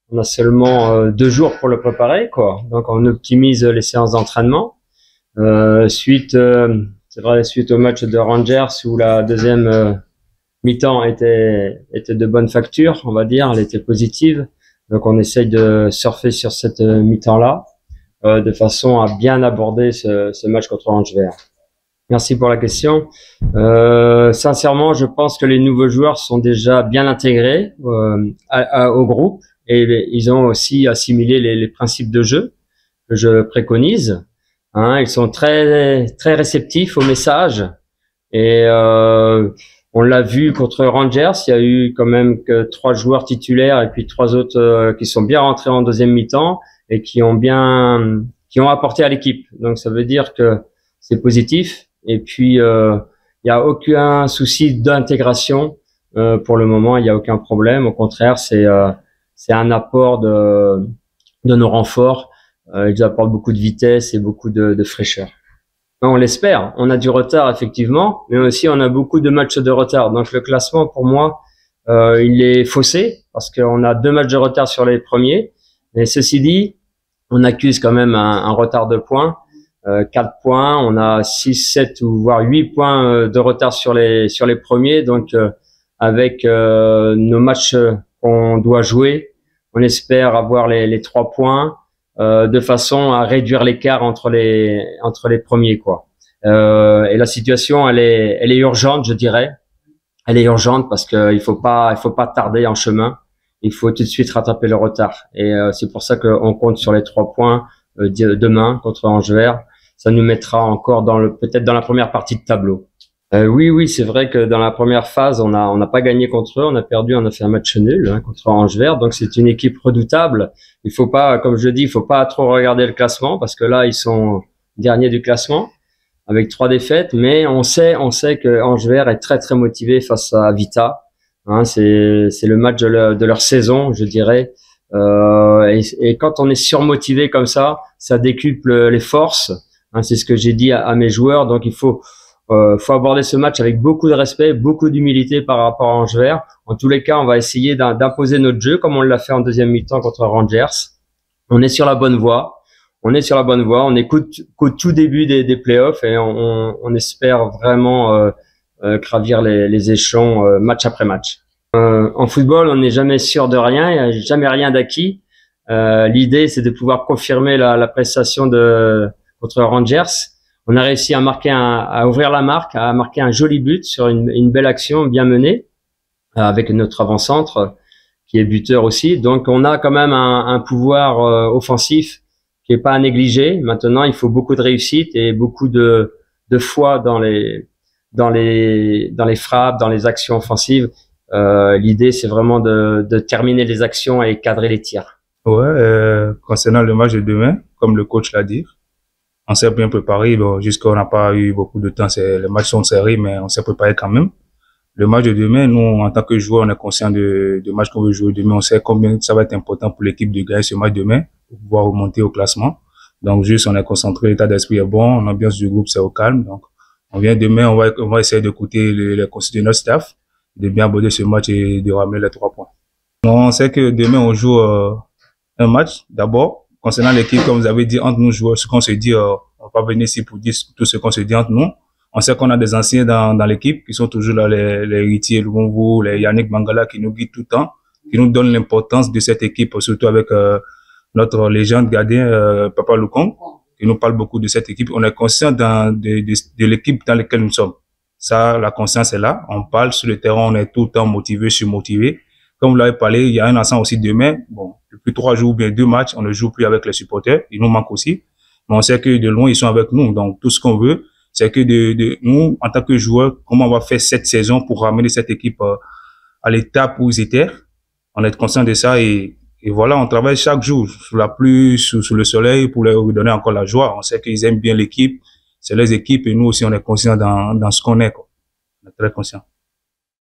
On a seulement 2 jours pour le préparer, quoi. Donc on optimise les séances d'entraînement. Suite au match de Rangers où la deuxième mi-temps était de bonne facture, on va dire, elle était positive. Donc on essaye de surfer sur cette mi-temps-là de façon à bien aborder ce match contre Angers. Merci pour la question. Sincèrement, je pense que les nouveaux joueurs sont déjà bien intégrés au groupe et ils ont aussi assimilé les principes de jeu que je préconise. Hein, ils sont très réceptifs au message et on l'a vu contre Rangers, il y a eu quand même que 3 joueurs titulaires et puis 3 autres qui sont bien rentrés en deuxième mi-temps et qui ont apporté à l'équipe. Donc ça veut dire que c'est positif. Et puis il y a aucun souci d'intégration pour le moment, il y a aucun problème. Au contraire, c'est un apport de nos renforts. Ils apportent beaucoup de vitesse et beaucoup de fraîcheur. On l'espère. On a du retard effectivement, mais aussi on a beaucoup de matchs de retard. Donc le classement pour moi, il est faussé parce qu'on a 2 matchs de retard sur les premiers. Mais ceci dit, on accuse quand même un retard de points. 4 points, on a 6, 7 ou voire 8 points de retard sur les premiers. Donc avec nos matchs qu'on doit jouer, on espère avoir les 3 points de façon à réduire l'écart entre les premiers, quoi. Et la situation elle est urgente, je dirais. Elle est urgente parce que il faut pas tarder en chemin. Il faut tout de suite rattraper le retard. Et c'est pour ça qu'on compte sur les 3 points demain contre Angers. Ça nous mettra encore peut-être dans la première partie de tableau. Oui, c'est vrai que dans la première phase, on n'a pas gagné contre eux, on a perdu, on a fait un match nul contre Angers. Donc c'est une équipe redoutable. Il faut pas, comme je dis, il faut pas trop regarder le classement parce que là ils sont derniers du classement avec 3 défaites. Mais on sait que Angers est très motivé face à Vita. Hein, c'est le match de leur saison, je dirais. Et quand on est surmotivé comme ça décuple les forces. Hein, c'est ce que j'ai dit à mes joueurs. Donc il faut aborder ce match avec beaucoup de respect, beaucoup d'humilité par rapport à Angers. En tous les cas, on va essayer d'imposer notre jeu comme on l'a fait en deuxième mi-temps contre Rangers. On est sur la bonne voie. On écoute qu'au tout début des playoffs et on espère vraiment gravir les échelons match après match. En football, on n'est jamais sûr de rien, il n'y a jamais rien d'acquis. L'idée, c'est de pouvoir confirmer la prestation contre Rangers. On a réussi à ouvrir la marque, à marquer un joli but sur une belle action bien menée avec notre avant-centre qui est buteur aussi. Donc on a quand même un pouvoir offensif qui est pas à négliger. Maintenant, il faut beaucoup de réussite et beaucoup de foi dans les frappes, dans les actions offensives. L'idée, c'est vraiment de terminer les actions et cadrer les tirs. Ouais, concernant le match de demain, comme le coach l'a dit, on s'est bien préparé. Bon, jusqu'à on n'a pas eu beaucoup de temps. Les matchs sont serrés, mais on s'est préparé quand même. Le match de demain, nous, en tant que joueurs, on est conscient du match qu'on veut jouer demain. On sait combien ça va être important pour l'équipe de gagner ce match demain pour pouvoir remonter au classement. Donc, juste, on est concentré, l'état d'esprit est bon, l'ambiance du groupe, c'est au calme. Donc, on vient demain, on va essayer d'écouter les conseils de notre staff, de bien aborder ce match et de ramener les 3 points. Donc, on sait que demain, on joue un match. D'abord, concernant l'équipe, comme vous avez dit, entre nous joueurs, ce qu'on se dit, on va pas venir ici pour dire tout ce qu'on se dit entre nous. On sait qu'on a des anciens dans l'équipe qui sont toujours là, les héritiers, Lumumbu, les Yannick Mangala qui nous guident tout le temps, qui nous donnent l'importance de cette équipe, surtout avec notre légende gardien, Papa Lukong, qui nous parle beaucoup de cette équipe. On est conscient de l'équipe dans laquelle nous sommes. Ça, la conscience est là. On parle sur le terrain, on est tout le temps motivé, surmotivé. Comme vous l'avez parlé, il y a un ensemble aussi demain. Bon, depuis 3 jours ou bien 2 matchs, on ne joue plus avec les supporters. Ils nous manquent aussi. Mais on sait que de loin, ils sont avec nous. Donc, tout ce qu'on veut, c'est que nous, en tant que joueurs, comment on va faire cette saison pour ramener cette équipe à l'étape où ils étaient. On est conscient de ça et voilà, on travaille chaque jour sous la pluie, sous le soleil pour leur donner encore la joie. On sait qu'ils aiment bien l'équipe. C'est les équipes et nous aussi, on est conscients dans ce qu'on est, quoi. On est très conscients.